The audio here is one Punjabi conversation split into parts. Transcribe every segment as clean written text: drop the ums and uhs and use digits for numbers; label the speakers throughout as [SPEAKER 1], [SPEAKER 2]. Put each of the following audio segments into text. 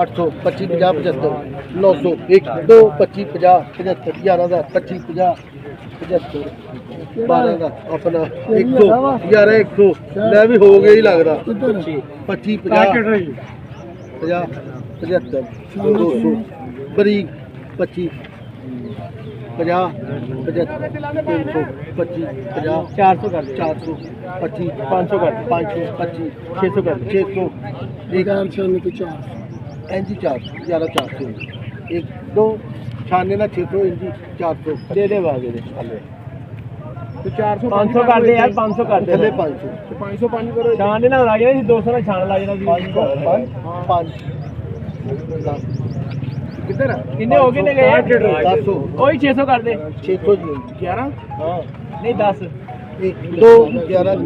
[SPEAKER 1] 800 25 50 75 900 1 2 25 50 75 11 25 50 75 12 ਦਾ ਆਪਣਾ 100 11 100 ਲੈ ਵੀ ਹੋ ਗਿਆ ਹੀ ਲੱਗਦਾ 25 50 50 75 200 ਬਰੀਕ 25 50 75 300 25 50 400 कर 400 25 500 कर 500 25 600 कर 600 इंची 400 11 400 1 2 96 ना 600 इंची 400 दे दे बागे दे तो 400 500 कर दे यार 500 कर दे 500 500 पानी करो छान ना ला गया 200 ना छान ला जाना 5 किधर कितने हो गए ने 10 ओही 600 कर दे 600 जी 11 हां नहीं 10 1 2 11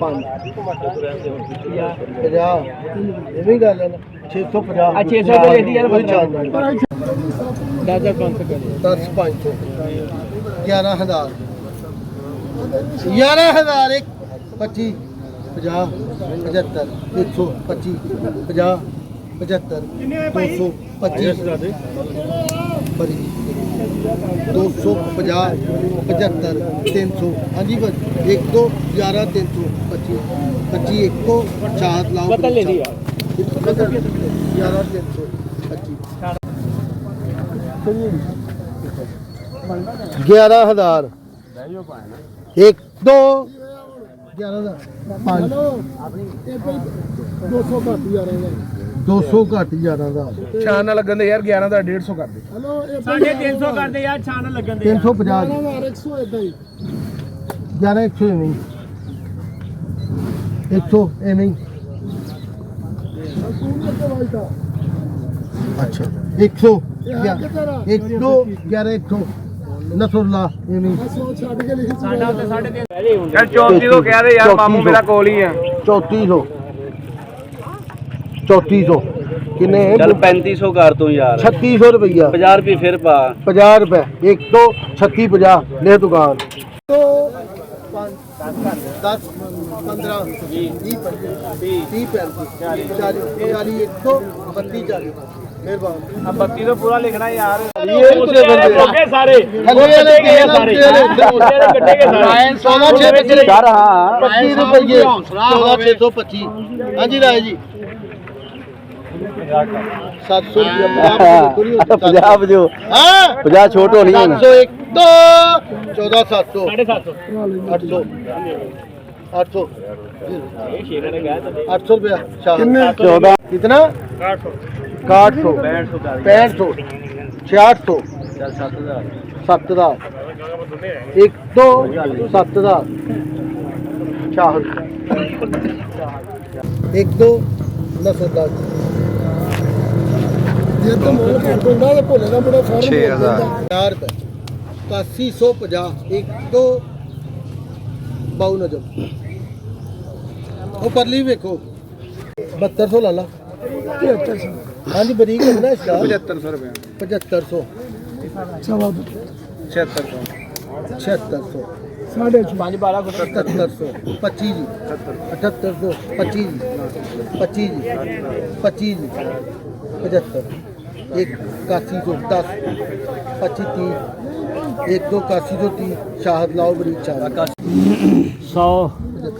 [SPEAKER 1] 5 50 ਇਹ ਵੀ ਗੱਲ ਹੈ ਨਾ 650 ਆ 600 ਦੇ ਦੀ ਯਾਰ ਕੋਈ ਚਾਹ ਨਹੀਂ 10 500 ਕਰ 10 500 11000 11000 25 50 75 125 50 75 200 25 बड़ी 250 75 300 हाँ जी बस 1 2 11 300 25 25 1 को 4 लाओ बदल ले दिया 11 300 25 11000 1 2 200 घट 11 ਦਾ
[SPEAKER 2] ਛਾਨ ਨਾਲ ਲੱਗਣ ਦੇ ਯਾਰ 11 ਦਾ 150 ਕਰ ਦੇ
[SPEAKER 3] ਹਲੋ
[SPEAKER 2] 350 ਕਰ ਦੇ ਯਾਰ ਛਾਨ ਨਾਲ ਲੱਗਣ ਦੇ
[SPEAKER 1] 350
[SPEAKER 3] 100 ਇਦਾਂ ਹੀ
[SPEAKER 1] 11 100 ਐਵੇਂ 100 ਐਵੇਂ ਅੱਛਾ 100 1 2 11 100 ਨਸਰੁੱਲਾ ਐਵੇਂ
[SPEAKER 3] 100 ਛੱਡ ਕੇ ਲਿਖੀ
[SPEAKER 2] ਸਾਡਾ ਤੇ 3.5 ਯਾਰ 3400 ਕਹਿ ਦੇ ਯਾਰ ਮਾਮੂ ਮੇਰਾ ਕੋਲ ਹੀ ਆ
[SPEAKER 1] 3400 3400 ਕਿੰਨੇ
[SPEAKER 4] ਚੱਲ 3500 ਕਰ ਤੂੰ ਯਾਰ
[SPEAKER 1] 3600 ਰੁਪਈਆ
[SPEAKER 4] 50 ਰੁਪਏ ਫਿਰ ਪਾ
[SPEAKER 1] 50 ਰੁਪਏ 1 2 36 50 ਲੈ ਦੁਕਾਨ 10 15 20 30 40 40 132 40 ਮਿਹਰਬਾਨ
[SPEAKER 2] अब 32 तो पूरा लिखना यार
[SPEAKER 1] ये पूरे बंदे
[SPEAKER 2] सारे
[SPEAKER 1] थल्ले के सारे
[SPEAKER 2] गड्ढे के सारे
[SPEAKER 1] 14625
[SPEAKER 4] ਕਰ ਹਾਂ
[SPEAKER 1] 25 रुपये 14625 हाँ जी राय जी 700 रुपया
[SPEAKER 4] 50 ਜੋ
[SPEAKER 1] हाँ
[SPEAKER 4] 50 ਛੋਟ ਹੋਣੀ ਹੈ
[SPEAKER 1] 701 2 14700 800 800 800 रुपया 14 कितना 6100 6500 6600 7000 1 2 7000 1 2 9000
[SPEAKER 3] ਜੇ ਤਾਂ ਮੋਲ ਕਰ ਦਿੰਦਾ ਤੇ ਭੋਲੇ ਦਾ ਬੜਾ ਫਾਰਮ
[SPEAKER 1] 4 रुपए 8150 1 2 ਬਾਉ ਨਜਮ ਉਹ ਪਰਲੀ ਵੇਖੋ 7200 ਲਾ ਲਾ
[SPEAKER 3] 7300
[SPEAKER 1] ਹਾਂਜੀ ਬਰੀਕ ਹੁੰਦਾ ਇਸ ਦਾ
[SPEAKER 2] 7500 ਰੁਪਏ
[SPEAKER 1] 7500
[SPEAKER 3] ਸਵਾ
[SPEAKER 2] 7600
[SPEAKER 1] 7600
[SPEAKER 3] ਸਾਢੇ
[SPEAKER 2] 5 12
[SPEAKER 1] 7700 25 ਜੀ 7800 25 ਜੀ 25 ਜੀ 25 ਜੀ 75 1 8110 25 30 1 2 8130 ਸ਼ਾਹਦ ਲਾਓ ਬਰੀਕ ਸ਼ਾਹਦ
[SPEAKER 4] 100
[SPEAKER 1] 100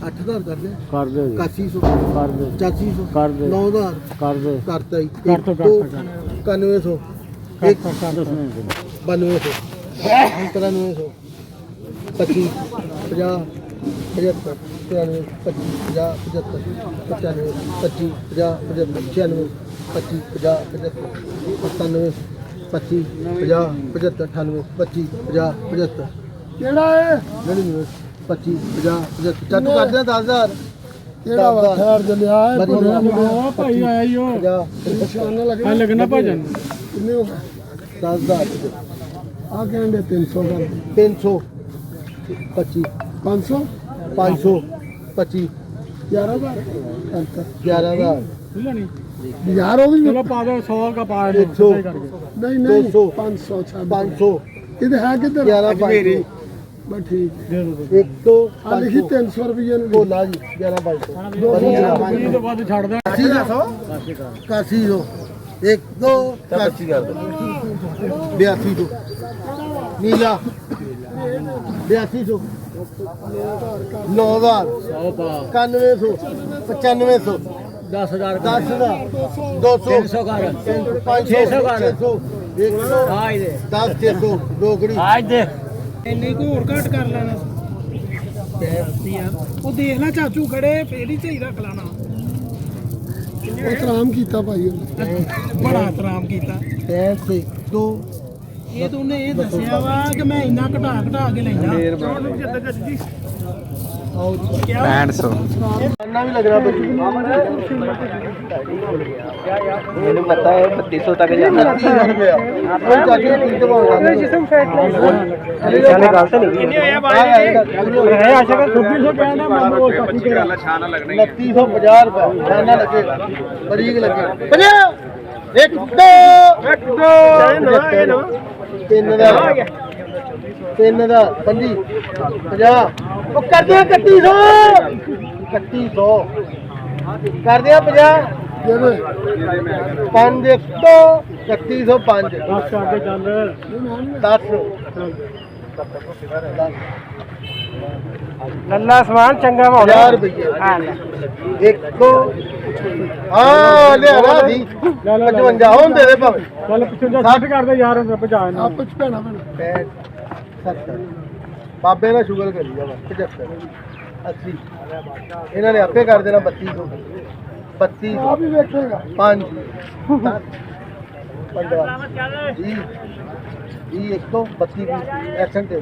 [SPEAKER 1] 8000 ਕਰ ਦੇ 8100
[SPEAKER 4] ਕਰ ਦੇ
[SPEAKER 1] 8500
[SPEAKER 4] ਕਰ ਦੇ
[SPEAKER 1] 9000
[SPEAKER 4] ਕਰ ਦੇ
[SPEAKER 1] ਕਰਤਾ ਹੀ
[SPEAKER 4] ਕਰ ਤੋਂ
[SPEAKER 1] 9100 1 9200 9300 25 50 75 93 25 50 75 95 25 50 75 96 25 50 75 95 25 50 75 98 25 50 75
[SPEAKER 3] ਕਿਹੜਾ ਹੈ
[SPEAKER 1] 99 25 50 75 ਚੱਟ ਕਰਦੇ ਆ 10000
[SPEAKER 3] ਕਿਹੜਾ ਵਾ ਖੈਰ ਜਲਿਆ ਹੈ ਭੋਲੇ ਦਾ ਮੁੰਡਾ ਭਾਈ ਆਇਆ ਹੀ ਉਹ
[SPEAKER 1] 50
[SPEAKER 3] ਨਿਸ਼ਾਨ ਨਾ ਲੱਗੇ
[SPEAKER 2] ਲੱਗਣਾ ਭਾਜਨ
[SPEAKER 3] ਕਿੰਨੇ ਹੋ ਗਏ
[SPEAKER 1] 10000
[SPEAKER 3] ਆ ਕਹਿੰਦੇ 300 ਕਰ
[SPEAKER 1] 300 25
[SPEAKER 3] 500
[SPEAKER 1] 500 25
[SPEAKER 3] 11000 अंतर
[SPEAKER 1] 11000
[SPEAKER 3] यार वो भी
[SPEAKER 2] चलो पा दो 100 का पा दो
[SPEAKER 1] 100
[SPEAKER 3] नहीं नहीं
[SPEAKER 1] 200
[SPEAKER 3] 500
[SPEAKER 1] 500
[SPEAKER 3] इधर है किधर
[SPEAKER 1] 11 500
[SPEAKER 3] ਬਸ ਠੀਕ ਹੈ।
[SPEAKER 1] 1 2
[SPEAKER 3] ਆ ਲਿਖੀ 300 ਰੁਪਏ ਨੂੰ
[SPEAKER 1] ਬੋਲਾ ਜੀ 11 2200
[SPEAKER 3] ਤੋਂ ਵੱਧ ਛੱਡਦਾ
[SPEAKER 1] 8100 1 2
[SPEAKER 4] ਬੱਚੀ ਕਰ ਦੇ
[SPEAKER 1] 8200 ਨੀਲਾ 8200 9000 9100 9500
[SPEAKER 3] 10000
[SPEAKER 1] 10 ਦਾ 200
[SPEAKER 3] 300 ਕਰ
[SPEAKER 1] 500
[SPEAKER 3] 600 ਕਰ
[SPEAKER 1] 600 100
[SPEAKER 3] ਆਈ ਦੇ
[SPEAKER 1] 10 600 ਰੋਕੜੀ
[SPEAKER 3] ਆਜ ਦੇ ਇੰਨੀ ਕੋ ਹੋਰ ਘੱਟ ਕਰ ਲੈਣਾ ਉਹ ਦੇਖ ਲੈ ਚਾਚੂ ਖੜੇ ਫੇਰ ਹੀ ਸਹੀ ਰੱਖ ਲੈਣਾ ਇਤਰਾਮ ਕੀਤਾ ਭਾਈ ਉਹਨੇ ਬੜਾ ਇਤਰਾਮ ਕੀਤਾ
[SPEAKER 1] ਪੈਸੇ 2
[SPEAKER 3] ਇਹ ਤਾਂ ਉਹਨੇ ਇਹ ਦੱਸਿਆ ਵਾ ਕਿ ਮੈਂ ਇੰਨਾ ਘਟਾ ਕੇ ਲੈਣਾ
[SPEAKER 2] 6500
[SPEAKER 1] ਅੰਨਾ ਵੀ ਲੱਗਣਾ ਬੱਚੀ
[SPEAKER 4] ਮੈਨੂੰ ਪਤਾ ਹੈ 3200 ਤੱਕ ਜਾਂਦਾ
[SPEAKER 1] ਕੋਈ ਚਾਚੀ ਕੀ ਦਵਾਉਂਦਾ ਜਿਸਮ ਫੈਟ
[SPEAKER 4] ਚੱਲੇ ਗੱਲ ਤਾਂ ਨਹੀਂ
[SPEAKER 2] ਕਿੰਨੇ ਹੋਇਆ ਬਾਈ
[SPEAKER 3] ਹੈ ਆਸ਼ਾ ਕਰ 2600 ਕਹਿੰਦਾ ਮੈਂ ਉਹ ਸਾਥੀ ਤੇਰਾ
[SPEAKER 2] ਛਾਂ ਨਾ ਲੱਗਣੀ
[SPEAKER 1] 2950 ਰੁਪਏ ਖਾਣਾ ਲੱਗੇ ਬਰੀਕ ਲੱਗੇ 50 1 2 1 2 ਤਿੰਨ ਦਾ 50 ਉਹ ਕਰਦੇ ਆ 3100 ਕਰਦੇ ਆ 50
[SPEAKER 3] ਜਿਹੜੇ
[SPEAKER 1] 5 1 2 3105
[SPEAKER 3] 10 ਕਰਕੇ ਚੱਲ
[SPEAKER 1] 10
[SPEAKER 3] ਲੱਲਾ ਸਮਾਨ ਚੰਗਾ
[SPEAKER 1] 1000 ਰੁਪਏ ਇੱਕ ਦੋ ਹਾਂ ਲਿਆਣਾ ਸੀ 55 ਹੁਣ ਦੇ ਦੇ ਭਾਵੇਂ
[SPEAKER 3] ਚੱਲ 55 ਕਰਦੇ ਯਾਰ ਭਜਾ ਆਪਸ ਚ ਭੈਣਾ
[SPEAKER 1] 70 ਬਾਬੇ ਨਾਲ ਸ਼ੁਗਰ ਕਰੀ ਜਾ 75 80 ਇਹਨਾਂ ਨੇ ਆਪੇ ਕਰ ਦੇਣਾ 3200 32
[SPEAKER 3] ਆ ਵੀ ਵੇਖੇਗਾ
[SPEAKER 1] 5 15 20 1 ਤੋਂ 32 ਐਕਸ਼ਨ ਦੇ